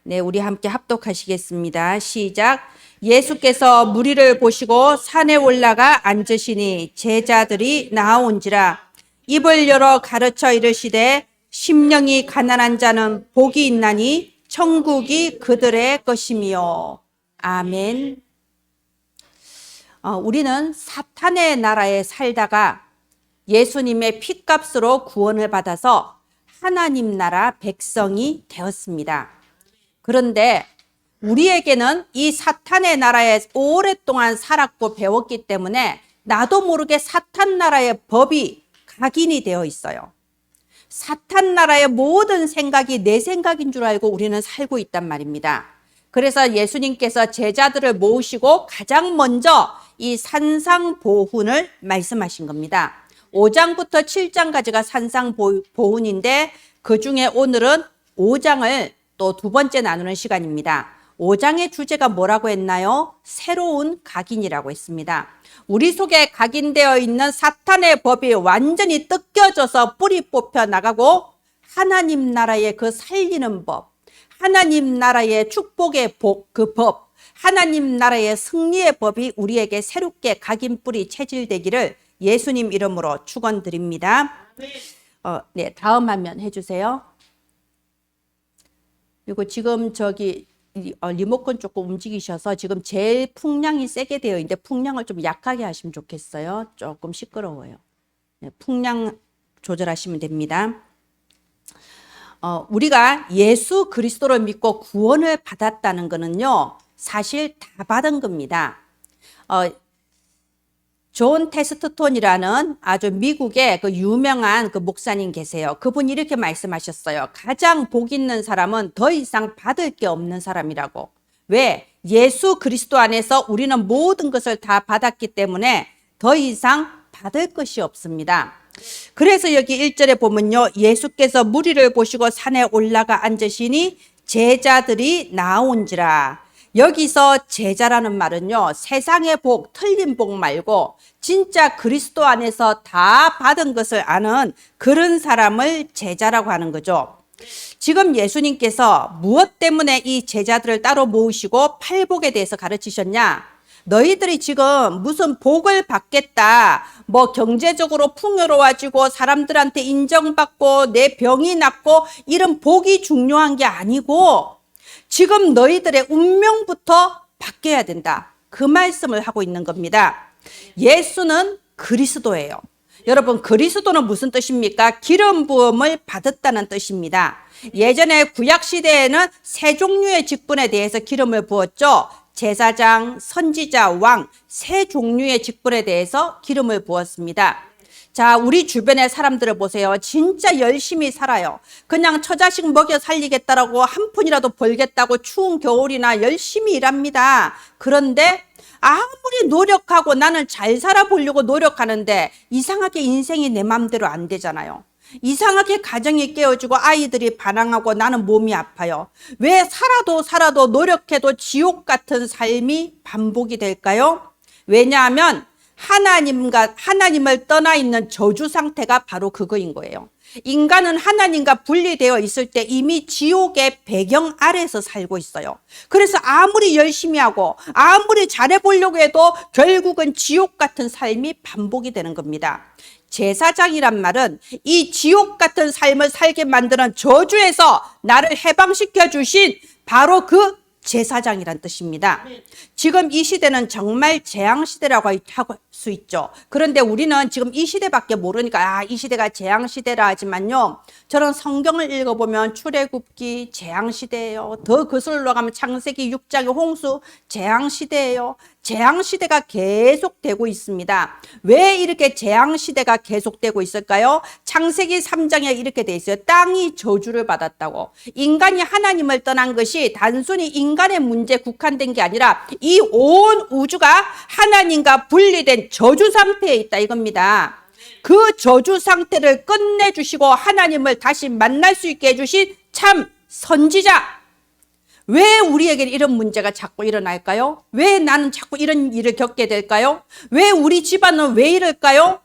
네, 우리 함께 합독하시겠습니다. 시작. 예수께서 무리를 보시고 산에 올라가 앉으시니 제자들이 나아온지라. 입을 열어 가르쳐 이르시되 심령이 가난한 자는 복이 있나니 천국이 그들의 것이며. 아멘. 우리는 사탄의 나라에 살다가 예수님의 핏값으로 구원을 받아서 하나님 나라 백성이 되었습니다. 그런데 우리에게는 이 사탄의 나라에 오랫동안 살았고 배웠기 때문에 나도 모르게 사탄 나라의 법이 각인이 되어 있어요. 사탄 나라의 모든 생각이 내 생각인 줄 알고 우리는 살고 있단 말입니다. 그래서 예수님께서 제자들을 모으시고 가장 먼저 이 산상보훈을 말씀하신 겁니다. 5장부터 7장까지가 산상보훈인데 그 중에 오늘은 5장을 또 두 번째 나누는 시간입니다. 5장의 주제가 뭐라고 했나요? 새로운 각인이라고 했습니다. 우리 속에 각인되어 있는 사탄의 법이 완전히 뜯겨져서 뿌리 뽑혀 나가고 하나님 나라의 그 살리는 법, 하나님 나라의 축복의 그 법, 하나님 나라의 승리의 법이 우리에게 새롭게 각인 뿌리 체질되기를 예수님 이름으로 축원드립니다. 네, 다음 화면 해주세요. 그리고 지금 저기 리모컨 조금 움직이셔서 지금 제일 풍량이 세게 되어 있는데 풍량을 좀 약하게 하시면 좋겠어요. 조금 시끄러워요. 네, 풍량 조절하시면 됩니다. 우리가 예수 그리스도를 믿고 구원을 받았다는 것은요, 사실 다 받은 겁니다. 존 테스트톤이라는 아주 미국의 그 유명한 그 목사님 계세요. 그분이 이렇게 말씀하셨어요. 가장 복 있는 사람은 더 이상 받을 게 없는 사람이라고. 왜? 예수 그리스도 안에서 우리는 모든 것을 다 받았기 때문에 더 이상 받을 것이 없습니다. 그래서 여기 1절에 보면요, 예수께서 무리를 보시고 산에 올라가 앉으시니 제자들이 나온지라. 여기서 제자라는 말은요, 세상의 복, 틀린 복 말고 진짜 그리스도 안에서 다 받은 것을 아는 그런 사람을 제자라고 하는 거죠. 지금 예수님께서 무엇 때문에 이 제자들을 따로 모으시고 팔복에 대해서 가르치셨냐? 너희들이 지금 무슨 복을 받겠다, 뭐 경제적으로 풍요로워지고 사람들한테 인정받고 내 병이 낫고 이런 복이 중요한 게 아니고 지금 너희들의 운명부터 바뀌어야 된다. 그 말씀을 하고 있는 겁니다. 예수는 그리스도예요. 여러분, 그리스도는 무슨 뜻입니까? 기름 부음을 받았다는 뜻입니다. 예전에 구약시대에는 세 종류의 직분에 대해서 기름을 부었죠. 제사장, 선지자, 왕, 세 종류의 직분에 대해서 기름을 부었습니다. 자, 우리 주변의 사람들을 보세요. 진짜 열심히 살아요. 그냥 처자식 먹여 살리겠다라고 한 푼이라도 벌겠다고 추운 겨울이나 열심히 일합니다. 그런데 아무리 노력하고 나는 잘 살아보려고 노력하는데 이상하게 인생이 내 맘대로 안 되잖아요. 이상하게 가정이 깨어지고 아이들이 반항하고 나는 몸이 아파요. 왜 살아도 노력해도 지옥 같은 삶이 반복이 될까요? 왜냐하면 하나님을 떠나 있는 저주 상태가 바로 그거인 거예요. 인간은 하나님과 분리되어 있을 때 이미 지옥의 배경 아래서 살고 있어요. 그래서 아무리 열심히 하고 아무리 잘해보려고 해도 결국은 지옥 같은 삶이 반복이 되는 겁니다. 제사장이란 말은 이 지옥 같은 삶을 살게 만드는 저주에서 나를 해방시켜 주신 바로 그 제사장이란 뜻입니다. 지금 이 시대는 정말 재앙시대라고 할 수 있죠. 그런데 우리는 지금 이 시대밖에 모르니까 이 시대가 재앙시대라 하지만요, 저는 성경을 읽어보면 출애굽기 재앙시대예요. 더 거슬러 가면 창세기 6장의 홍수 재앙시대예요. 재앙시대가 계속되고 있습니다. 왜 이렇게 재앙시대가 계속되고 있을까요? 창세기 3장에 이렇게 돼 있어요. 땅이 저주를 받았다고. 인간이 하나님을 떠난 것이 단순히 인간의 문제에 국한된 게 아니라 이 온 우주가 하나님과 분리된 저주 상태에 있다 이겁니다. 그 저주 상태를 끝내주시고 하나님을 다시 만날 수 있게 해주신 참 선지자. 왜 우리에게 이런 문제가 자꾸 일어날까요? 왜 나는 자꾸 이런 일을 겪게 될까요? 왜 우리 집안은 왜 이럴까요?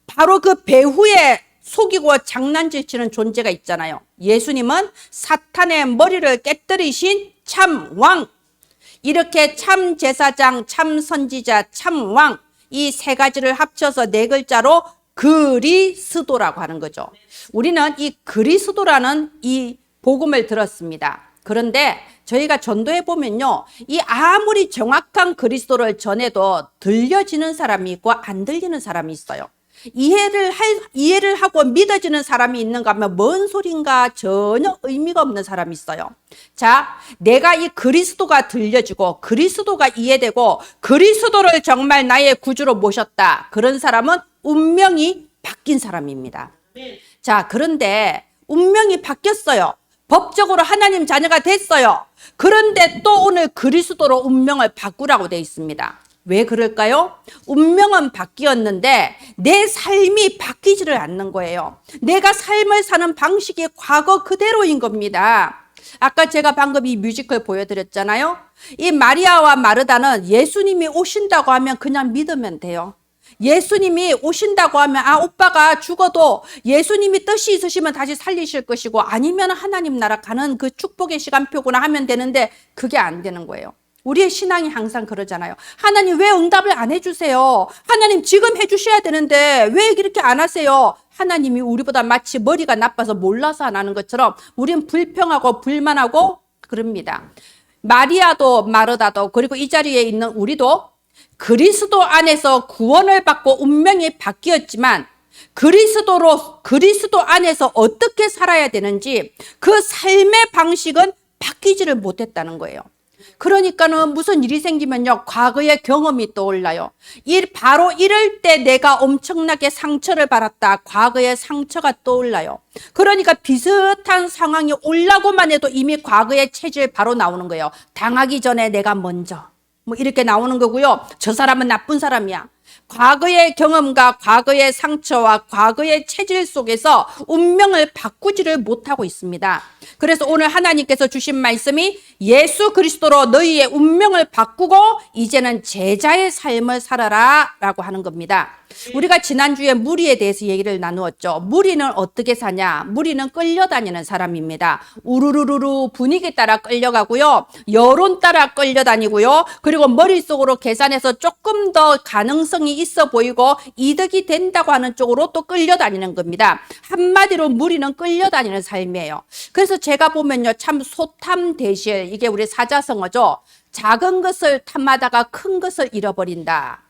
바로 그 배후에 속이고 장난질치는 존재가 있잖아요. 예수님은 사탄의 머리를 깨뜨리신 참 왕, 이렇게 참 제사장, 참 선지자, 참 왕, 이 세 가지를 합쳐서 네 글자로 그리스도라고 하는 거죠. 우리는 이 그리스도라는 이 복음을 들었습니다. 그런데 저희가 전도해 보면요, 이 아무리 정확한 그리스도를 전해도 들려지는 사람이 있고 안 들리는 사람이 있어요. 이해를 하고 믿어지는 사람이 있는가 하면 뭔 소린가 전혀 의미가 없는 사람이 있어요. 자, 내가 이 그리스도가 들려지고 그리스도가 이해되고 그리스도를 정말 나의 구주로 모셨다, 그런 사람은 운명이 바뀐 사람입니다. 자, 그런데 운명이 바뀌었어요. 법적으로 하나님 자녀가 됐어요. 그런데 또 오늘 그리스도로 운명을 바꾸라고 되어 있습니다. 왜 그럴까요? 운명은 바뀌었는데 내 삶이 바뀌지를 않는 거예요. 내가 삶을 사는 방식이 과거 그대로인 겁니다. 아까 제가 방금 이 뮤지컬 보여드렸잖아요. 이 마리아와 마르다는 예수님이 오신다고 하면 그냥 믿으면 돼요. 예수님이 오신다고 하면 오빠가 죽어도 예수님이 뜻이 있으시면 다시 살리실 것이고 아니면 하나님 나라 가는 그 축복의 시간표구나 하면 되는데 그게 안 되는 거예요. 우리의 신앙이 항상 그러잖아요. 하나님 왜 응답을 안 해주세요? 하나님 지금 해주셔야 되는데 왜 이렇게 안 하세요? 하나님이 우리보다 마치 머리가 나빠서 몰라서 안 하는 것처럼 우리는 불평하고 불만하고 그럽니다. 마리아도 마르다도 그리고 이 자리에 있는 우리도 그리스도 안에서 구원을 받고 운명이 바뀌었지만 그리스도 안에서 어떻게 살아야 되는지 그 삶의 방식은 바뀌지를 못했다는 거예요. 그러니까는 무슨 일이 생기면요, 과거의 경험이 떠올라요. 바로 이럴 때 내가 엄청나게 상처를 받았다, 과거의 상처가 떠올라요. 그러니까 비슷한 상황이 올라고만 해도 이미 과거의 체질 바로 나오는 거예요. 당하기 전에 내가 먼저 뭐 이렇게 나오는 거고요. 저 사람은 나쁜 사람이야. 과거의 경험과 과거의 상처와 과거의 체질 속에서 운명을 바꾸지를 못하고 있습니다. 그래서 오늘 하나님께서 주신 말씀이 예수 그리스도로 너희의 운명을 바꾸고 이제는 제자의 삶을 살아라 라고 하는 겁니다. 우리가 지난주에 무리에 대해서 얘기를 나누었죠. 무리는 어떻게 사냐? 무리는 끌려다니는 사람입니다. 우르르르 분위기 따라 끌려가고요. 여론 따라 끌려다니고요. 그리고 머릿속으로 계산해서 조금 더 가능성이 있어 보이고 이득이 된다고 하는 쪽으로 또 끌려다니는 겁니다. 한마디로 무리는 끌려다니는 삶이에요. 그래서 제가 보면요, 참 소탐대실, 이게 우리 사자성어죠. 작은 것을 탐하다가 큰 것을 잃어버린다.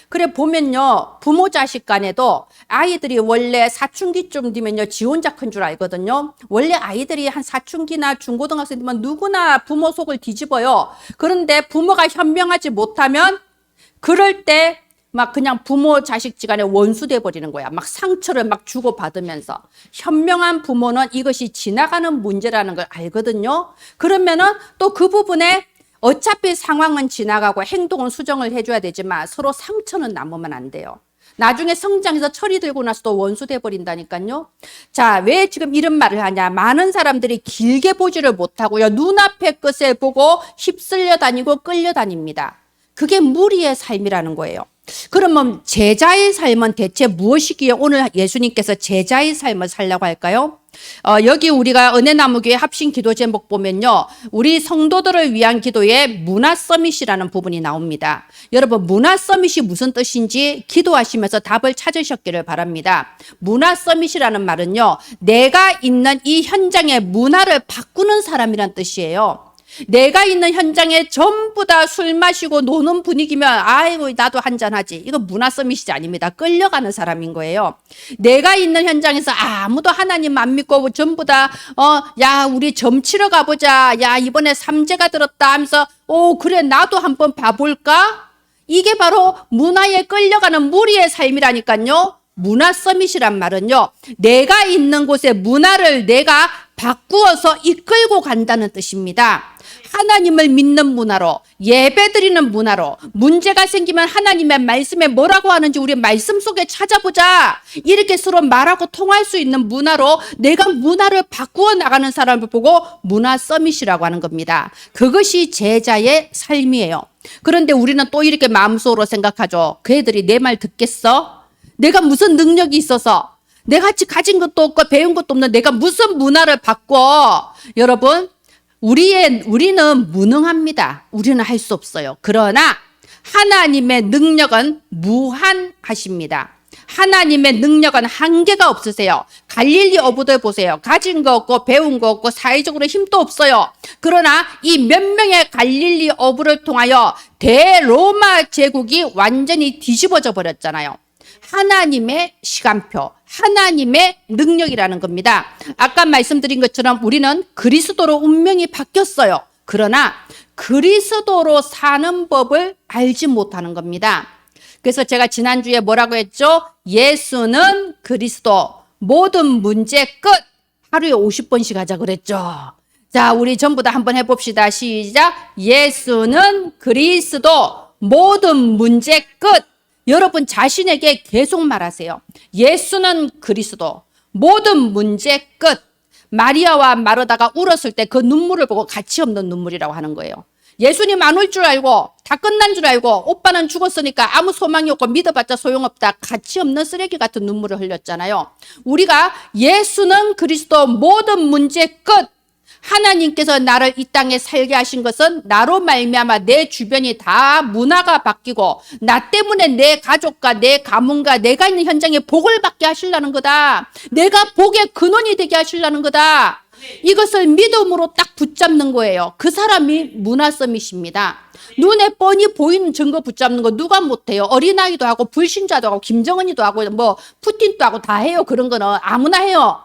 그래 보면요, 부모 자식 간에도 아이들이 원래 사춘기쯤 되면요 지 혼자 큰 줄 알거든요. 원래 아이들이 한 사춘기나 중고등학생 되면 누구나 부모 속을 뒤집어요. 그런데 부모가 현명하지 못하면 그럴 때 막 그냥 부모 자식 지간에 원수 돼 버리는 거야. 막 상처를 막 주고받으면서. 현명한 부모는 이것이 지나가는 문제라는 걸 알거든요. 그러면은 또 그 부분에 어차피 상황은 지나가고 행동은 수정을 해줘야 되지만 서로 상처는 남으면 안 돼요. 나중에 성장해서 철이 들고 나서도 원수 돼버린다니까요. 자, 왜 지금 이런 말을 하냐. 많은 사람들이 길게 보지를 못하고요. 눈앞의 것을 보고 휩쓸려 다니고 끌려다닙니다. 그게 무리의 삶이라는 거예요. 그러면 제자의 삶은 대체 무엇이기에 오늘 예수님께서 제자의 삶을 살려고 할까요? 여기 우리가 은혜나무교회 합심 기도 제목 보면요, 우리 성도들을 위한 기도에 문화 서밋이라는 부분이 나옵니다. 여러분, 문화 서밋이 무슨 뜻인지 기도하시면서 답을 찾으셨기를 바랍니다. 문화 서밋이라는 말은요, 내가 있는 이 현장의 문화를 바꾸는 사람이란 뜻이에요. 내가 있는 현장에 전부 다 술 마시고 노는 분위기면 아이고 나도 한잔하지. 이거 문화 서밋이 아닙니다. 끌려가는 사람인 거예요. 내가 있는 현장에서 아무도 하나님 안 믿고 전부 다 야 우리 점 치러 가보자. 야 이번에 삼재가 들었다 하면서 그래 나도 한번 봐볼까? 이게 바로 문화에 끌려가는 무리의 삶이라니까요. 문화 서밋이란 말은요, 내가 있는 곳의 문화를 내가 바꾸어서 이끌고 간다는 뜻입니다. 하나님을 믿는 문화로, 예배드리는 문화로, 문제가 생기면 하나님의 말씀에 뭐라고 하는지 우리 말씀 속에 찾아보자. 이렇게 서로 말하고 통할 수 있는 문화로 내가 문화를 바꾸어 나가는 사람을 보고 문화 서밋이라고 하는 겁니다. 그것이 제자의 삶이에요. 그런데 우리는 또 이렇게 마음속으로 생각하죠. 그 애들이 내 말 듣겠어? 내가 무슨 능력이 있어서 내같이 가진 것도 없고 배운 것도 없는 내가 무슨 문화를 바꿔? 여러분, 우리는 무능합니다. 우리는 할 수 없어요. 그러나 하나님의 능력은 무한하십니다. 하나님의 능력은 한계가 없으세요. 갈릴리 어부들 보세요. 가진 거 없고 배운 거 없고 사회적으로 힘도 없어요. 그러나 이 몇 명의 갈릴리 어부를 통하여 대로마 제국이 완전히 뒤집어져 버렸잖아요. 하나님의 시간표, 하나님의 능력이라는 겁니다. 아까 말씀드린 것처럼 우리는 그리스도로 운명이 바뀌었어요. 그러나 그리스도로 사는 법을 알지 못하는 겁니다. 그래서 제가 지난주에 뭐라고 했죠? 예수는 그리스도, 모든 문제 끝. 하루에 50번씩 하자 그랬죠. 자, 우리 전부 다 한번 해봅시다. 시작. 예수는 그리스도, 모든 문제 끝. 여러분 자신에게 계속 말하세요. 예수는 그리스도, 모든 문제 끝. 마리아와 마르다가 울었을 때 그 눈물을 보고 가치 없는 눈물이라고 하는 거예요. 예수님 안 올 줄 알고 다 끝난 줄 알고 오빠는 죽었으니까 아무 소망이 없고 믿어봤자 소용없다. 가치 없는 쓰레기 같은 눈물을 흘렸잖아요. 우리가 예수는 그리스도, 모든 문제 끝. 하나님께서 나를 이 땅에 살게 하신 것은 나로 말미암아 내 주변이 다 문화가 바뀌고 나 때문에 내 가족과 내 가문과 내가 있는 현장에 복을 받게 하시려는 거다. 내가 복의 근원이 되게 하시려는 거다. 이것을 믿음으로 딱 붙잡는 거예요. 그 사람이 문화섬이십니다. 눈에 뻔히 보이는 증거 붙잡는 거 누가 못해요? 어린아이도 하고 불신자도 하고 김정은이도 하고 뭐 푸틴도 하고 다 해요. 그런 거는 아무나 해요.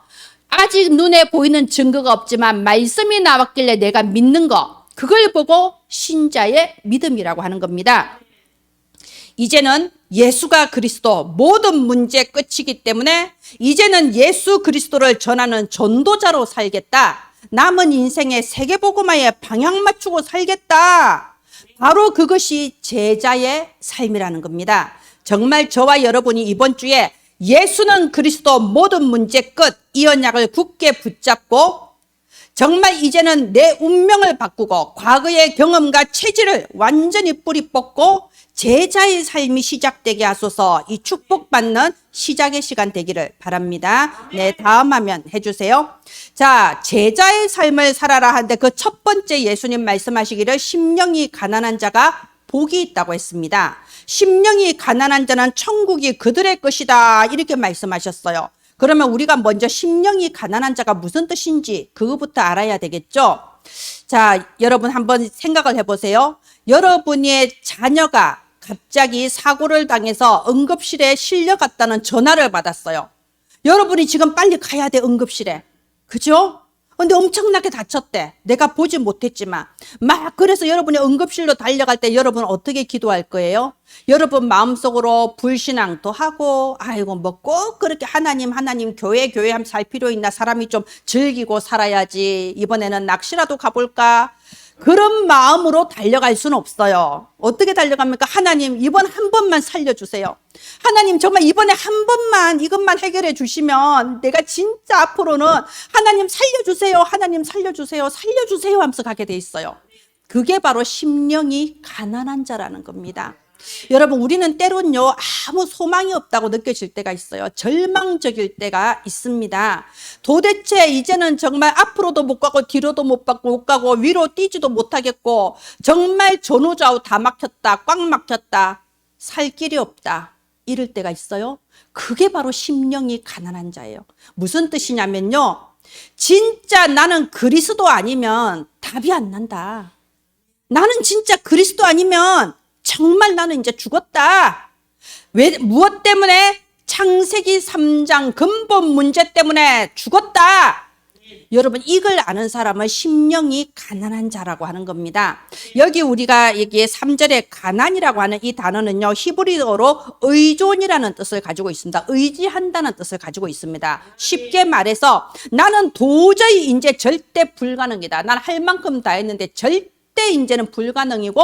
아직 눈에 보이는 증거가 없지만 말씀이 나왔길래 내가 믿는 거, 그걸 보고 신자의 믿음이라고 하는 겁니다. 이제는 예수가 그리스도, 모든 문제 끝이기 때문에 이제는 예수 그리스도를 전하는 전도자로 살겠다. 남은 인생의 세계복음화에 방향 맞추고 살겠다. 바로 그것이 제자의 삶이라는 겁니다. 정말 저와 여러분이 이번 주에 예수는 그리스도, 모든 문제 끝, 이 언약을 굳게 붙잡고 정말 이제는 내 운명을 바꾸고 과거의 경험과 체질을 완전히 뿌리 뽑고 제자의 삶이 시작되게 하소서. 이 축복받는 시작의 시간 되기를 바랍니다. 네, 다음 화면 해주세요. 자, 제자의 삶을 살아라 하는데 그 첫 번째 예수님 말씀하시기를 심령이 가난한 자가 복이 있다고 했습니다. 심령이 가난한 자는 천국이 그들의 것이다. 이렇게 말씀하셨어요. 그러면 우리가 먼저 심령이 가난한 자가 무슨 뜻인지 그거부터 알아야 되겠죠. 자, 여러분 한번 생각을 해보세요. 여러분의 자녀가 갑자기 사고를 당해서 응급실에 실려갔다는 전화를 받았어요. 여러분이 지금 빨리 가야 돼, 응급실에. 그죠? 근데 엄청나게 다쳤대. 내가 보지 못했지만. 그래서 여러분이 응급실로 달려갈 때 여러분 어떻게 기도할 거예요? 여러분 마음속으로 불신앙도 하고, 아이고, 뭐 꼭 그렇게 하나님, 교회 하면 살 필요 있나? 사람이 좀 즐기고 살아야지. 이번에는 낚시라도 가볼까? 그런 마음으로 달려갈 수는 없어요. 어떻게 달려갑니까? 하나님, 이번 한 번만 살려주세요. 하나님, 정말 이번에 한 번만 이것만 해결해 주시면 내가 진짜 앞으로는 하나님 살려주세요. 하나님 살려주세요. 살려주세요 하면서 가게 돼 있어요. 그게 바로 심령이 가난한 자라는 겁니다. 여러분, 우리는 때론요, 아무 소망이 없다고 느껴질 때가 있어요. 절망적일 때가 있습니다. 도대체 이제는 정말 앞으로도 못 가고 뒤로도 못 가고 위로 뛰지도 못하겠고 정말 전후좌우 다 막혔다, 꽉 막혔다, 살 길이 없다, 이럴 때가 있어요. 그게 바로 심령이 가난한 자예요. 무슨 뜻이냐면요, 진짜 나는 그리스도 아니면 답이 안 난다. 나는 진짜 그리스도 아니면 정말 나는 이제 죽었다. 왜, 무엇 때문에? 창세기 3장 근본 문제 때문에 죽었다. 여러분, 이걸 아는 사람은 심령이 가난한 자라고 하는 겁니다. 여기 우리가 여기에 3절에 가난이라고 하는 이 단어는요, 히브리어로 의존이라는 뜻을 가지고 있습니다. 의지한다는 뜻을 가지고 있습니다. 쉽게 말해서 나는 도저히 이제 절대 불가능이다. 난 할 만큼 다 했는데 절대 이제는 불가능이고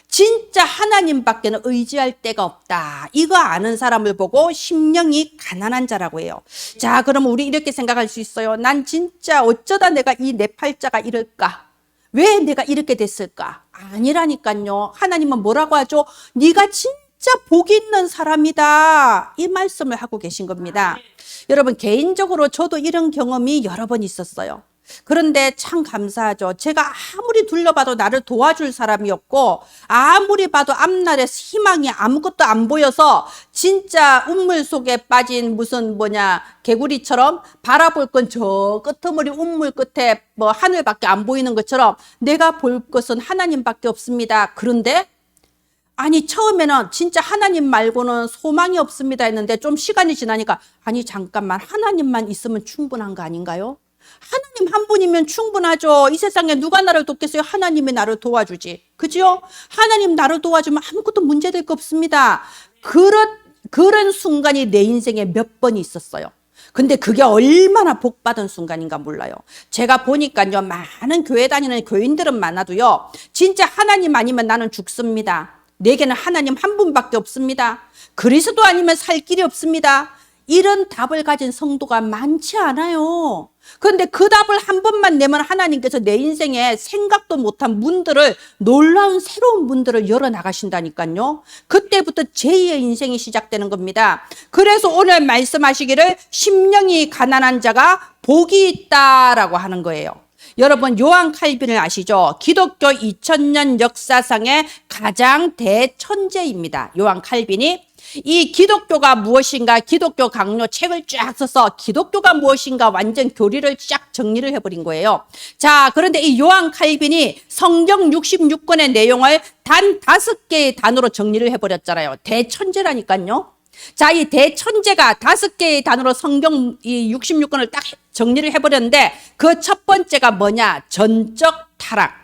진짜 하나님밖에는 의지할 데가 없다. 이거 아는 사람을 보고 심령이 가난한 자라고 해요. 자, 그럼 우리 이렇게 생각할 수 있어요. 난 진짜 어쩌다 내가 이 내 팔자가 이럴까? 왜 내가 이렇게 됐을까? 아니라니까요. 하나님은 뭐라고 하죠? 네가 진짜 복 있는 사람이다. 이 말씀을 하고 계신 겁니다. 여러분, 개인적으로 저도 이런 경험이 여러 번 있었어요. 그런데 참 감사하죠. 제가 아무리 둘러봐도 나를 도와줄 사람이 없고, 아무리 봐도 앞날에 희망이 아무것도 안 보여서 진짜 운물 속에 빠진 무슨 개구리처럼 바라볼 건 저 끄트머리 운물 끝에 하늘밖에 안 보이는 것처럼 내가 볼 것은 하나님밖에 없습니다. 그런데 아니, 처음에는 진짜 하나님 말고는 소망이 없습니다 했는데 좀 시간이 지나니까 아니, 잠깐만, 하나님만 있으면 충분한 거 아닌가요? 하나님 한 분이면 충분하죠. 이 세상에 누가 나를 돕겠어요? 하나님이 나를 도와주지. 그죠? 하나님 나를 도와주면 아무것도 문제될 거 없습니다. 그런 순간이 내 인생에 몇 번 있었어요. 근데 그게 얼마나 복받은 순간인가 몰라요. 제가 보니까요, 많은 교회 다니는 교인들은 많아도요, 진짜 하나님 아니면 나는 죽습니다. 내게는 하나님 한 분밖에 없습니다. 그리스도 아니면 살 길이 없습니다. 이런 답을 가진 성도가 많지 않아요. 그런데 그 답을 한 번만 내면 하나님께서 내 인생에 생각도 못한 문들을, 놀라운 새로운 문들을 열어나가신다니까요. 그때부터 제2의 인생이 시작되는 겁니다. 그래서 오늘 말씀하시기를 심령이 가난한 자가 복이 있다라고 하는 거예요. 여러분, 요한 칼빈을 아시죠? 기독교 2000년 역사상의 가장 대천재입니다. 요한 칼빈이 이 기독교가 무엇인가, 기독교 강요 책을 쫙 써서 기독교가 무엇인가 완전 교리를 쫙 정리를 해버린 거예요. 자, 그런데 이 요한 칼빈이 성경 66권의 내용을 단 5개의 단어로 정리를 해버렸잖아요. 대천재라니까요. 자, 이 대천재가 5개의 단어로 성경 이 66권을 딱 정리를 해버렸는데 그 첫 번째가 뭐냐? 전적 타락.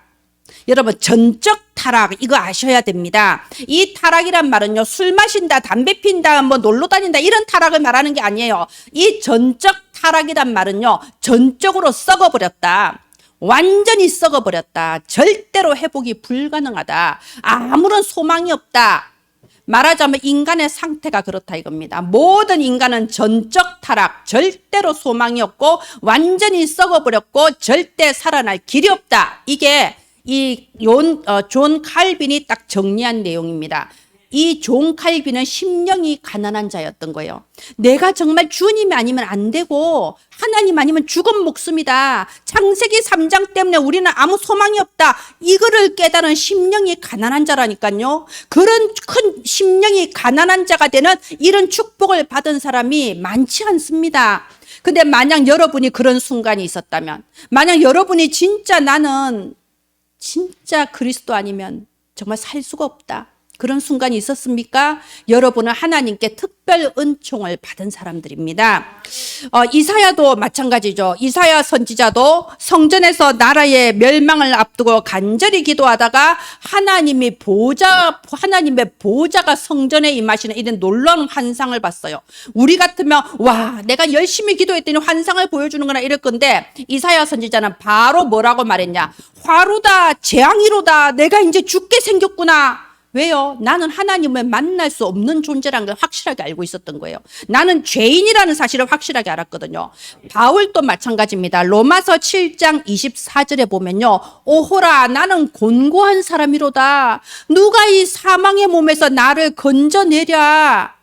여러분, 전적 타락, 이거 아셔야 됩니다. 이 타락이란 말은요, 술 마신다, 담배 핀다, 놀러 다닌다, 이런 타락을 말하는 게 아니에요. 이 전적 타락이란 말은요, 전적으로 썩어버렸다. 완전히 썩어버렸다. 절대로 회복이 불가능하다. 아무런 소망이 없다. 말하자면 인간의 상태가 그렇다 이겁니다. 모든 인간은 전적 타락, 절대로 소망이 없고 완전히 썩어버렸고 절대 살아날 길이 없다. 이게 존 칼빈이 딱 정리한 내용입니다. 이 존 칼빈은 심령이 가난한 자였던 거예요. 내가 정말 주님이 아니면 안 되고 하나님 아니면 죽은 목숨이다. 창세기 3장 때문에 우리는 아무 소망이 없다. 이거를 깨달은 심령이 가난한 자라니까요. 그런 큰 심령이 가난한 자가 되는 이런 축복을 받은 사람이 많지 않습니다. 근데 만약 여러분이 그런 순간이 있었다면, 만약 여러분이 나는 진짜 그리스도 아니면 정말 살 수가 없다, 그런 순간이 있었습니까? 여러분은 하나님께 특별 은총을 받은 사람들입니다. 이사야도 마찬가지죠. 이사야 선지자도 성전에서 나라의 멸망을 앞두고 간절히 기도하다가 하나님의 보호자가 성전에 임하시는 이런 놀라운 환상을 봤어요. 우리 같으면 와, 내가 열심히 기도했더니 환상을 보여주는구나 이럴 건데, 이사야 선지자는 바로 뭐라고 말했냐? 화루다, 재앙이로다, 내가 이제 죽게 생겼구나. 왜요? 나는 하나님을 만날 수 없는 존재라는 걸 확실하게 알고 있었던 거예요. 나는 죄인이라는 사실을 확실하게 알았거든요. 바울도 마찬가지입니다. 로마서 7장 24절에 보면요, 오호라, 나는 곤고한 사람이로다. 누가 이 사망의 몸에서 나를 건져내랴.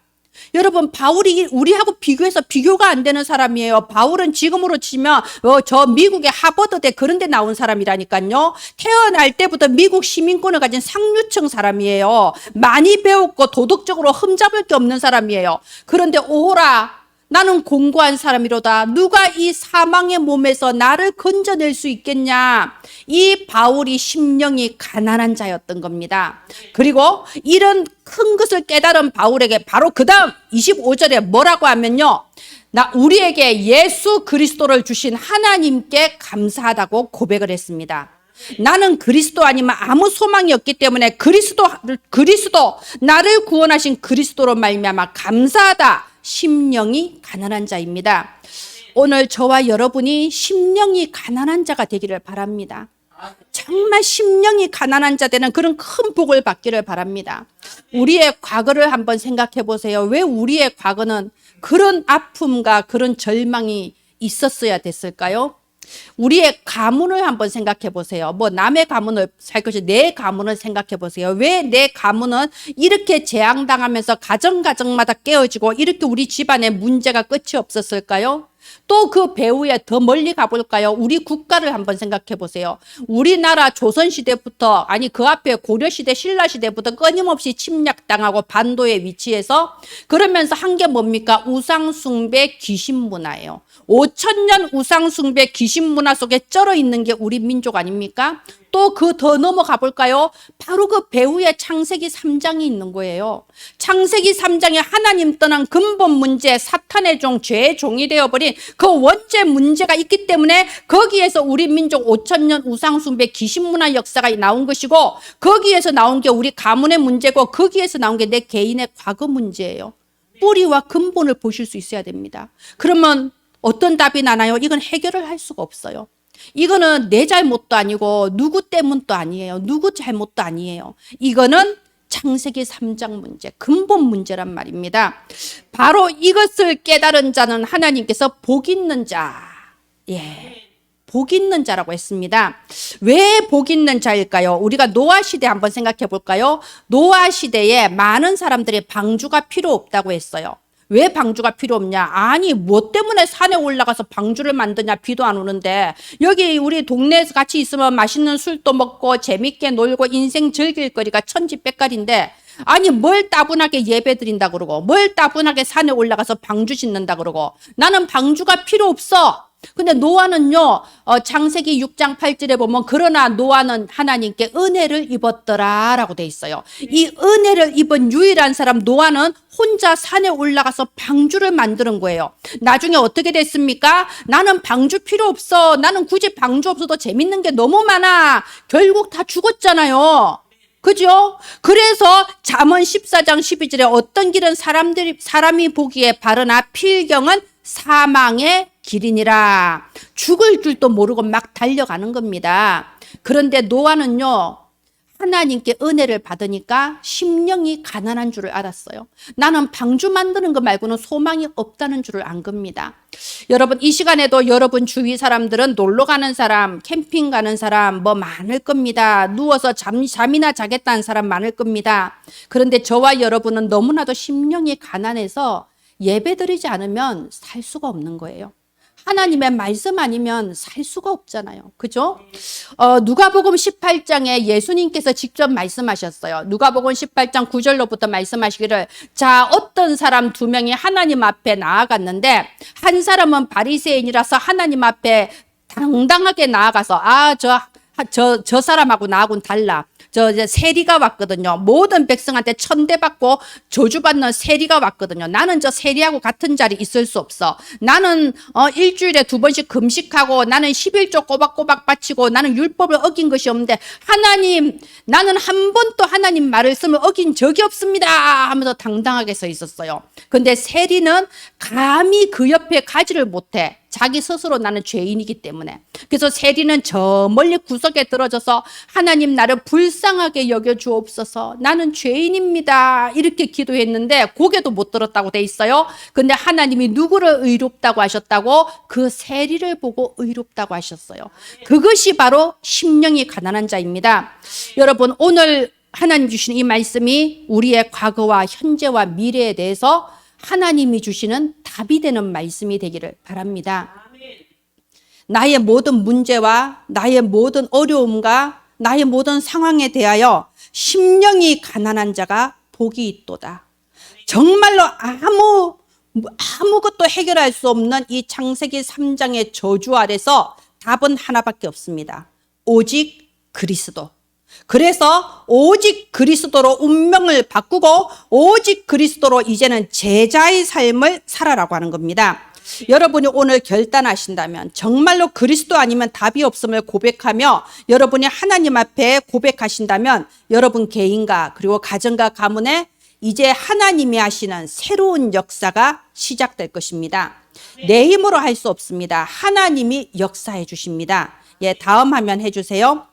여러분, 바울이 우리하고 비교해서 비교가 안 되는 사람이에요. 바울은 지금으로 치면 저 미국의 하버드대 그런 데 나온 사람이라니까요. 태어날 때부터 미국 시민권을 가진 상류층 사람이에요. 많이 배웠고 도덕적으로 흠잡을 게 없는 사람이에요. 그런데 오호라, 나는 공고한 사람이로다. 누가 이 사망의 몸에서 나를 건져낼 수 있겠냐. 이 바울이 심령이 가난한 자였던 겁니다. 그리고 이런 큰 것을 깨달은 바울에게 바로 그 다음 25절에 뭐라고 하면요, 우리에게 예수 그리스도를 주신 하나님께 감사하다고 고백을 했습니다. 나는 그리스도 아니면 아무 소망이 없기 때문에 그리스도 나를 구원하신 그리스도로 말미암아 감사하다. 심령이 가난한 자입니다. 오늘 저와 여러분이 심령이 가난한 자가 되기를 바랍니다. 정말 심령이 가난한 자 되는 그런 큰 복을 받기를 바랍니다. 우리의 과거를 한번 생각해 보세요. 왜 우리의 과거는 그런 아픔과 그런 절망이 있었어야 됐을까요? 우리의 가문을 한번 생각해 보세요. 뭐 남의 가문을 살 것이 내 가문을 생각해 보세요. 왜 내 가문은 이렇게 재앙당하면서 가정마다 깨어지고 이렇게 우리 집안에 문제가 끝이 없었을까요? 또 그 배후에 더 멀리 가볼까요? 우리 국가를 한번 생각해 보세요. 우리나라 조선시대부터, 아니 그 앞에 고려시대, 신라시대부터 끊임없이 침략당하고 반도에 위치해서, 그러면서 한 게 뭡니까? 우상숭배 귀신문화예요. 5,000년 우상숭배 귀신문화 속에 쩔어 있는 게 우리 민족 아닙니까? 또 그 더 넘어가 볼까요? 바로 그 배후에 창세기 3장이 있는 거예요. 창세기 3장에 하나님 떠난 근본 문제, 사탄의 종, 죄의 종이 되어버린 그 원죄 문제가 있기 때문에 거기에서 우리 민족 5,000년 우상숭배 귀신문화 역사가 나온 것이고, 거기에서 나온 게 우리 가문의 문제고, 거기에서 나온 게 내 개인의 과거 문제예요. 뿌리와 근본을 보실 수 있어야 됩니다. 그러면 어떤 답이 나나요? 이건 해결을 할 수가 없어요. 이거는 내 잘못도 아니고 누구 때문도 아니에요. 누구 잘못도 아니에요. 이거는 창세기 3장 문제, 근본 문제란 말입니다. 바로 이것을 깨달은 자는 하나님께서 복 있는 자, 복 있는 자라고 했습니다. 왜 복 있는 자일까요? 우리가 노아 시대 한번 생각해 볼까요? 노아 시대에 많은 사람들이 방주가 필요 없다고 했어요. 왜 방주가 필요 없냐? 아니, 뭐 때문에 산에 올라가서 방주를 만드냐? 비도 안 오는데. 여기 우리 동네에서 같이 있으면 맛있는 술도 먹고 재밌게 놀고 인생 즐길 거리가 천지백갈인데, 아니 뭘 따분하게 예배 드린다 그러고, 뭘 따분하게 산에 올라가서 방주 짓는다 그러고, 나는 방주가 필요 없어. 근데 노아는요, 창세기 6장 8절에 보면, 그러나 노아는 하나님께 은혜를 입었더라 라고 돼 있어요. 이 은혜를 입은 유일한 사람 노아는 혼자 산에 올라가서 방주를 만드는 거예요. 나중에 어떻게 됐습니까? 나는 방주 필요 없어. 나는 굳이 방주 없어도 재밌는 게 너무 많아. 결국 다 죽었잖아요. 그죠? 그래서 잠언 14장 12절에 어떤 길은 사람이 보기에 바르나 필경은 사망의 길이니라. 죽을 줄도 모르고 막 달려가는 겁니다. 그런데 노아는요, 하나님께 은혜를 받으니까 심령이 가난한 줄을 알았어요. 나는 방주 만드는 거 말고는 소망이 없다는 줄을 안 겁니다. 여러분, 이 시간에도 여러분 주위 사람들은 놀러 가는 사람, 캠핑 가는 사람 뭐 많을 겁니다. 누워서 잠이나 자겠다는 사람 많을 겁니다. 그런데 저와 여러분은 너무나도 심령이 가난해서 예배드리지 않으면 살 수가 없는 거예요. 하나님의 말씀 아니면 살 수가 없잖아요. 그죠? 누가복음 18장에 예수님께서 직접 말씀하셨어요. 누가복음 18장 9절로부터 말씀하시기를, 자, 어떤 사람 2명이 하나님 앞에 나아갔는데, 한 사람은 바리새인이라서 하나님 앞에 당당하게 나아가서, 저 사람하고 나하고는 달라. 이제 세리가 왔거든요. 모든 백성한테 천대받고 저주받는 세리가 왔거든요. 나는 저 세리하고 같은 자리 있을 수 없어. 나는 일주일에 2번씩 금식하고, 나는 11조 꼬박꼬박 바치고, 나는 율법을 어긴 것이 없는데, 하나님, 나는 한 번도 하나님 말씀을 어긴 적이 없습니다 하면서 당당하게 서 있었어요. 근데 세리는 감히 그 옆에 가지를 못해. 자기 스스로 나는 죄인이기 때문에. 그래서 세리는 저 멀리 구석에 들어져서, 하나님 나를 불쌍하게 여겨주옵소서, 나는 죄인입니다 이렇게 기도했는데 고개도 못 들었다고 돼 있어요. 근데 하나님이 누구를 의롭다고 하셨다고? 그 세리를 보고 의롭다고 하셨어요. 그것이 바로 심령이 가난한 자입니다. 여러분, 오늘 하나님 주시는 이 말씀이 우리의 과거와 현재와 미래에 대해서 하나님이 주시는 답이 되는 말씀이 되기를 바랍니다. 나의 모든 문제와 나의 모든 어려움과 나의 모든 상황에 대하여 심령이 가난한 자가 복이 있도다. 정말로 아무것도 해결할 수 없는 이 창세기 3장의 저주 아래서 답은 하나밖에 없습니다. 오직 그리스도. 그래서 오직 그리스도로 운명을 바꾸고 오직 그리스도로 이제는 제자의 삶을 살아라고 하는 겁니다. 여러분이 오늘 결단하신다면, 정말로 그리스도 아니면 답이 없음을 고백하며 여러분이 하나님 앞에 고백하신다면, 여러분 개인과 그리고 가정과 가문에 이제 하나님이 하시는 새로운 역사가 시작될 것입니다. 내 힘으로 할 수 없습니다. 하나님이 역사해 주십니다. 다음 화면 해주세요.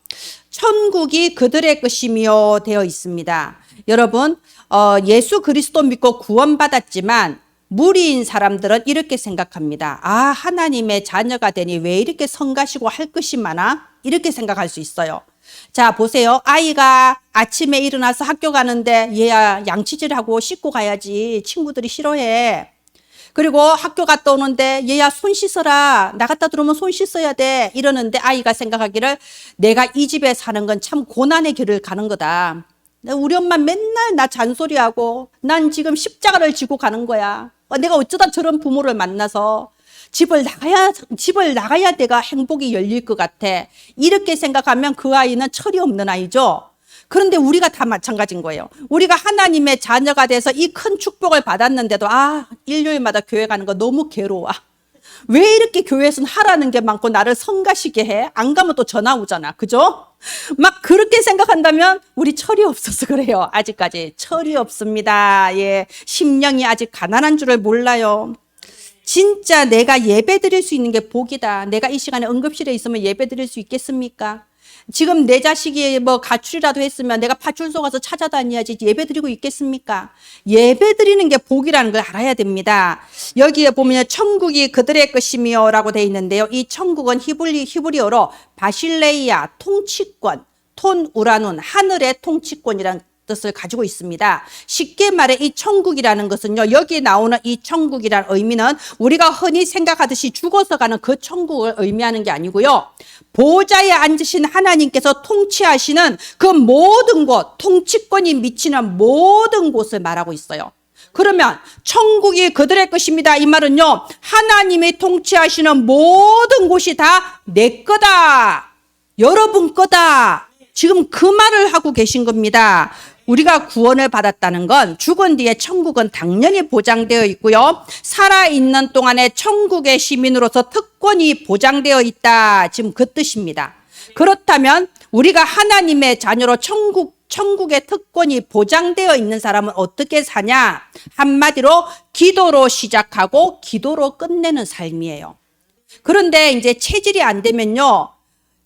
천국이 그들의 것이며 되어 있습니다. 여러분, 예수 그리스도 믿고 구원받았지만 무리인 사람들은 이렇게 생각합니다. 아, 하나님의 자녀가 되니 왜 이렇게 성가시고 할 것이 많아? 이렇게 생각할 수 있어요. 자, 보세요. 아이가 아침에 일어나서 학교 가는데 얘야 양치질하고 씻고 가야지. 친구들이 싫어해. 그리고 학교 갔다 오는데 얘야 손 씻어라. 나갔다 들어오면 손 씻어야 돼. 이러는데 아이가 생각하기를 내가 이 집에 사는 건 참 고난의 길을 가는 거다. 우리 엄마 맨날 나 잔소리하고 난 지금 십자가를 지고 가는 거야. 내가 어쩌다 저런 부모를 만나서 집을 나가야 내가 행복이 열릴 것 같아. 이렇게 생각하면 그 아이는 철이 없는 아이죠. 그런데 우리가 다 마찬가지인 거예요. 우리가 하나님의 자녀가 돼서 이 큰 축복을 받았는데도 일요일마다 교회 가는 거 너무 괴로워. 왜 이렇게 교회에서는 하라는 게 많고 나를 성가시게 해? 안 가면 또 전화 오잖아. 그죠? 막 그렇게 생각한다면 우리 철이 없어서 그래요. 아직까지 철이 없습니다. 예, 심령이 아직 가난한 줄을 몰라요. 진짜 내가 예배 드릴 수 있는 게 복이다. 내가 이 시간에 응급실에 있으면 예배 드릴 수 있겠습니까? 지금 내 자식이 뭐 가출이라도 했으면 내가 파출소 가서 찾아다녀야지 예배 드리고 있겠습니까? 예배 드리는 게 복이라는 걸 알아야 됩니다. 여기에 보면 천국이 그들의 것이며 라고 되어 있는데요. 이 천국은 히브리어로 바실레이아, 통치권, 톤 우라눈, 하늘의 통치권이라는 뜻을 가지고 있습니다. 쉽게 말해 이 천국이라는 것은요, 여기 나오는 이 천국이라는 의미는 우리가 흔히 생각하듯이 죽어서 가는 그 천국을 의미하는 게 아니고요, 보좌에 앉으신 하나님께서 통치하시는 그 모든 곳, 통치권이 미치는 모든 곳을 말하고 있어요. 그러면 천국이 그들의 것입니다. 이 말은요, 하나님이 통치하시는 모든 곳이 다 내 거다, 여러분 거다, 지금 그 말을 하고 계신 겁니다. 우리가 구원을 받았다는 건 죽은 뒤에 천국은 당연히 보장되어 있고요, 살아있는 동안에 천국의 시민으로서 특권이 보장되어 있다, 지금 그 뜻입니다. 그렇다면 우리가 하나님의 자녀로 천국의 특권이 보장되어 있는 사람은 어떻게 사냐? 한마디로 기도로 시작하고 기도로 끝내는 삶이에요. 그런데 이제 체질이 안 되면요,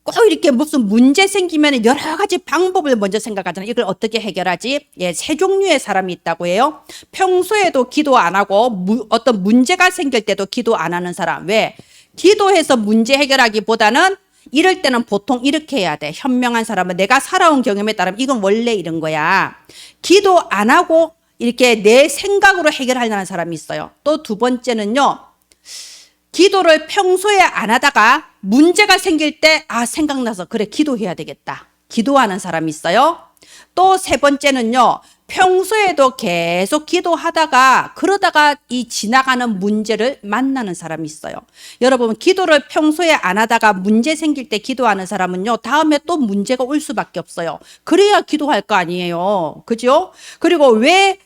꼭 이렇게 무슨 문제 생기면 여러 가지 방법을 먼저 생각하잖아요. 이걸 어떻게 해결하지? 예, 세 종류의 사람이 있다고 해요. 평소에도 기도 안 하고 어떤 문제가 생길 때도 기도 안 하는 사람. 왜? 기도해서 문제 해결하기보다는 이럴 때는 보통 이렇게 해야 돼. 현명한 사람은 내가 살아온 경험에 따르면 이건 원래 이런 거야. 기도 안 하고 이렇게 내 생각으로 해결하려는 사람이 있어요. 또 두 번째는요, 기도를 평소에 안 하다가 문제가 생길 때 생각나서 그래 기도해야 되겠다, 기도하는 사람이 있어요. 또 세 번째는요, 평소에도 계속 기도하다가 그러다가 이 지나가는 문제를 만나는 사람이 있어요. 여러분, 기도를 평소에 안 하다가 문제 생길 때 기도하는 사람은요, 다음에 또 문제가 올 수밖에 없어요. 그래야 기도할 거 아니에요. 그죠? 그리고 왜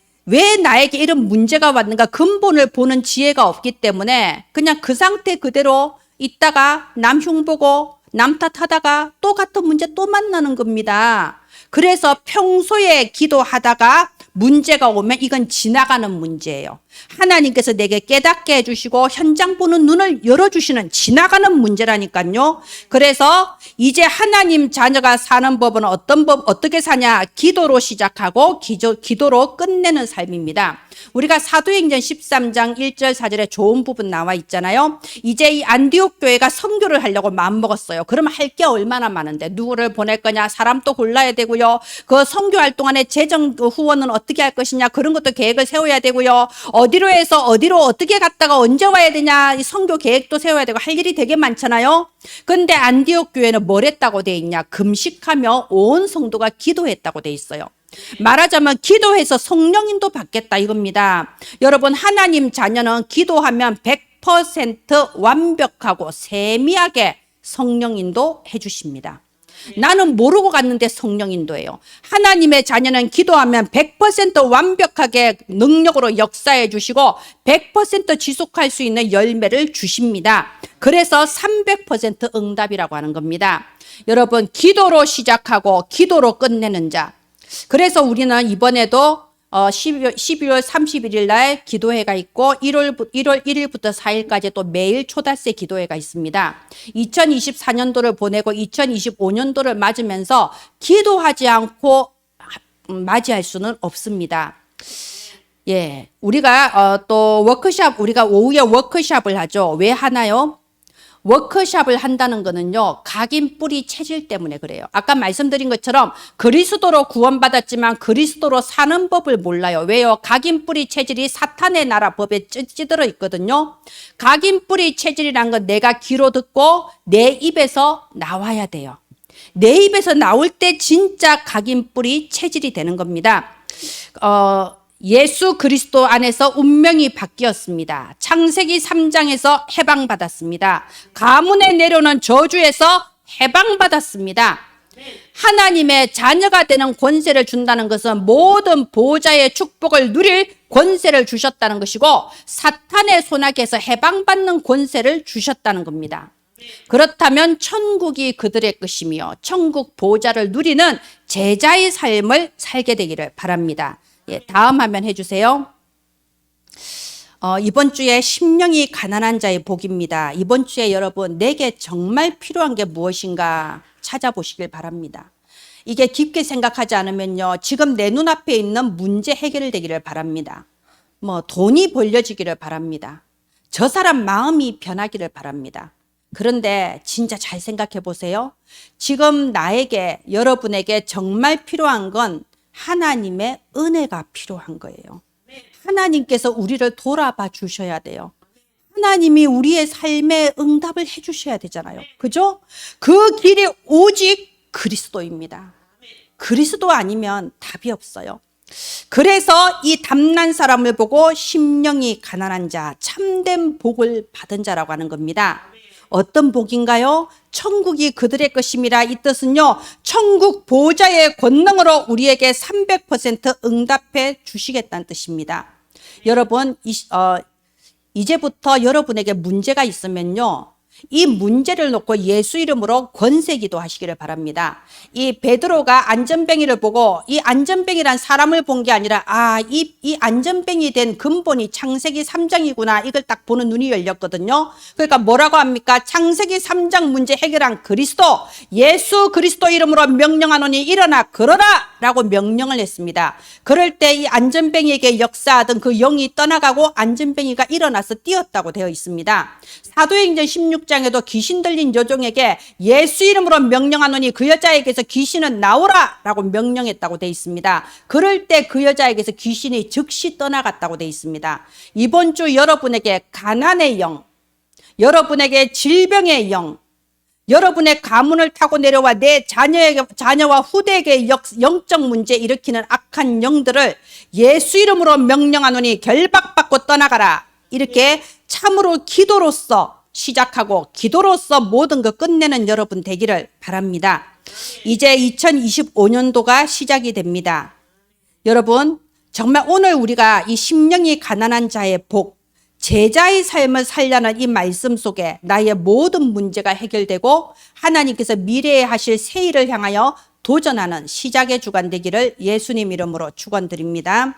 나에게 이런 문제가 왔는가 근본을 보는 지혜가 없기 때문에 그냥 그 상태 그대로 있다가 남 흉보고 남 탓하다가 또 같은 문제 또 만나는 겁니다. 그래서 평소에 기도하다가 문제가 오면 이건 지나가는 문제예요. 하나님께서 내게 깨닫게 해주시고 현장 보는 눈을 열어주시는 지나가는 문제라니까요. 그래서 이제 하나님 자녀가 사는 법은 어떻게 사냐? 기도로 시작하고 기도로 끝내는 삶입니다. 우리가 사도행전 13장 1절 4절에 좋은 부분 나와 있잖아요. 이제 이 안디옥 교회가 선교를 하려고 마음먹었어요. 그러면 할 게 얼마나 많은데 누구를 보낼 거냐, 사람도 골라야 되고요, 그 선교할 동안에 재정 후원은 어떻게 할 것이냐, 그런 것도 계획을 세워야 되고요, 어디로 해서 어디로 어떻게 갔다가 언제 와야 되냐, 이 선교 계획도 세워야 되고 할 일이 되게 많잖아요. 근데 안디옥 교회는 뭘 했다고 돼 있냐? 금식하며 온 성도가 기도했다고 돼 있어요. 말하자면 기도해서 성령인도 받겠다 이겁니다. 여러분, 하나님 자녀는 기도하면 100% 완벽하고 세미하게 성령인도 해주십니다. 나는 모르고 갔는데 성령인도예요. 하나님의 자녀는 기도하면 100% 완벽하게 능력으로 역사해 주시고 100% 지속할 수 있는 열매를 주십니다. 그래서 300% 응답이라고 하는 겁니다. 여러분, 기도로 시작하고 기도로 끝내는 자. 그래서 우리는 이번에도 12월 31일 날 기도회가 있고 1월 1일부터 4일까지 또 매일 초달새 기도회가 있습니다. 2024년도를 보내고 2025년도를 맞으면서 기도하지 않고 맞이할 수는 없습니다. 예, 우리가 또 워크숍, 우리가 오후에 워크숍을 하죠. 왜 하나요? 워크숍을 한다는 거는요, 각인 뿌리 체질 때문에 그래요. 아까 말씀드린 것처럼 그리스도로 구원받았지만 그리스도로 사는 법을 몰라요. 왜요? 각인 뿌리 체질이 사탄의 나라 법에 찌들어 있거든요. 각인 뿌리 체질이란 건 내가 귀로 듣고 내 입에서 나와야 돼요. 내 입에서 나올 때 진짜 각인 뿌리 체질이 되는 겁니다. 예수 그리스도 안에서 운명이 바뀌었습니다. 창세기 3장에서 해방받았습니다. 가문에 내려오는 저주에서 해방받았습니다. 하나님의 자녀가 되는 권세를 준다는 것은 모든 보호자의 축복을 누릴 권세를 주셨다는 것이고 사탄의 손아귀에서 해방받는 권세를 주셨다는 겁니다. 그렇다면 천국이 그들의 것이며 천국 보호자를 누리는 제자의 삶을 살게 되기를 바랍니다. 예, 다음 화면 해주세요. 이번 주에 심령이 가난한 자의 복입니다. 이번 주에 여러분 내게 정말 필요한 게 무엇인가 찾아보시길 바랍니다. 이게 깊게 생각하지 않으면요, 지금 내 눈앞에 있는 문제 해결되기를 바랍니다. 돈이 벌려지기를 바랍니다. 저 사람 마음이 변하기를 바랍니다. 그런데 진짜 잘 생각해 보세요. 지금 나에게, 여러분에게 정말 필요한 건 하나님의 은혜가 필요한 거예요. 하나님께서 우리를 돌아봐 주셔야 돼요. 하나님이 우리의 삶에 응답을 해 주셔야 되잖아요. 그죠? 그 길이 오직 그리스도입니다. 그리스도 아니면 답이 없어요. 그래서 이 담난 사람을 보고 심령이 가난한 자, 참된 복을 받은 자라고 하는 겁니다. 어떤 복인가요? 천국이 그들의 것임이라. 이 뜻은요, 천국 보호자의 권능으로 우리에게 300% 응답해 주시겠다는 뜻입니다. 여러분, 이제부터 여러분에게 문제가 있으면요, 이 문제를 놓고 예수 이름으로 권세 기도하시기를 바랍니다. 이 베드로가 안전뱅이를 보고 이 안전뱅이란 사람을 본 게 아니라 이 안전뱅이 된 근본이 창세기 3장이구나 이걸 딱 보는 눈이 열렸거든요. 그러니까 뭐라고 합니까? 창세기 3장 문제 해결한 그리스도, 예수 그리스도 이름으로 명령하노니 일어나 걸어라 라고 명령을 했습니다. 그럴 때 이 안전뱅이에게 역사하던 그 영이 떠나가고 안전뱅이가 일어나서 뛰었다고 되어 있습니다. 사도행전 16장에도 귀신 들린 여종에게 예수 이름으로 명령하노니 그 여자에게서 귀신은 나오라 라고 명령했다고 되어 있습니다. 그럴 때 그 여자에게서 귀신이 즉시 떠나갔다고 되어 있습니다. 이번 주 여러분에게 가난의 영, 여러분에게 질병의 영, 여러분의 가문을 타고 내려와 내 자녀와 후대에게 영적 문제 일으키는 악한 영들을 예수 이름으로 명령하노니 결박받고 떠나가라. 이렇게 참으로 기도로서 시작하고 기도로서 모든 것 끝내는 여러분 되기를 바랍니다. 이제 2025년도가 시작이 됩니다. 여러분, 정말 오늘 우리가 이 심령이 가난한 자의 복, 제자의 삶을 살려는 이 말씀 속에 나의 모든 문제가 해결되고 하나님께서 미래에 하실 새 일을 향하여 도전하는 시작의 주간 되기를 예수님 이름으로 축원드립니다.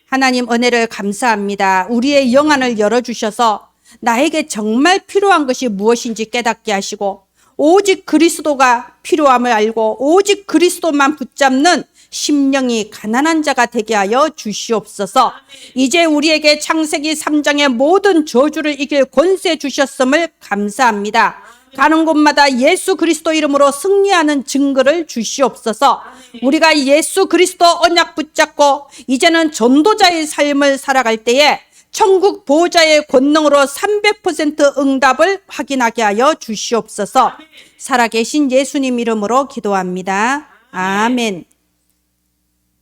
하나님 은혜를 감사합니다. 우리의 영안을 열어주셔서 나에게 정말 필요한 것이 무엇인지 깨닫게 하시고 오직 그리스도가 필요함을 알고 오직 그리스도만 붙잡는 심령이 가난한 자가 되게 하여 주시옵소서. 이제 우리에게 창세기 3장의 모든 저주를 이길 권세 주셨음을 감사합니다. 가는 곳마다 예수 그리스도 이름으로 승리하는 증거를 주시옵소서. 우리가 예수 그리스도 언약 붙잡고 이제는 전도자의 삶을 살아갈 때에 천국 보호자의 권능으로 300% 응답을 확인하게 하여 주시옵소서. 살아계신 예수님 이름으로 기도합니다. 아멘.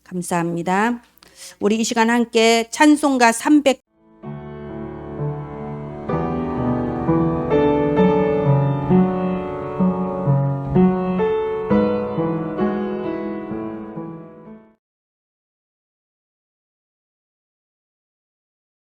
감사합니다. 우리 이 시간 함께 찬송가 300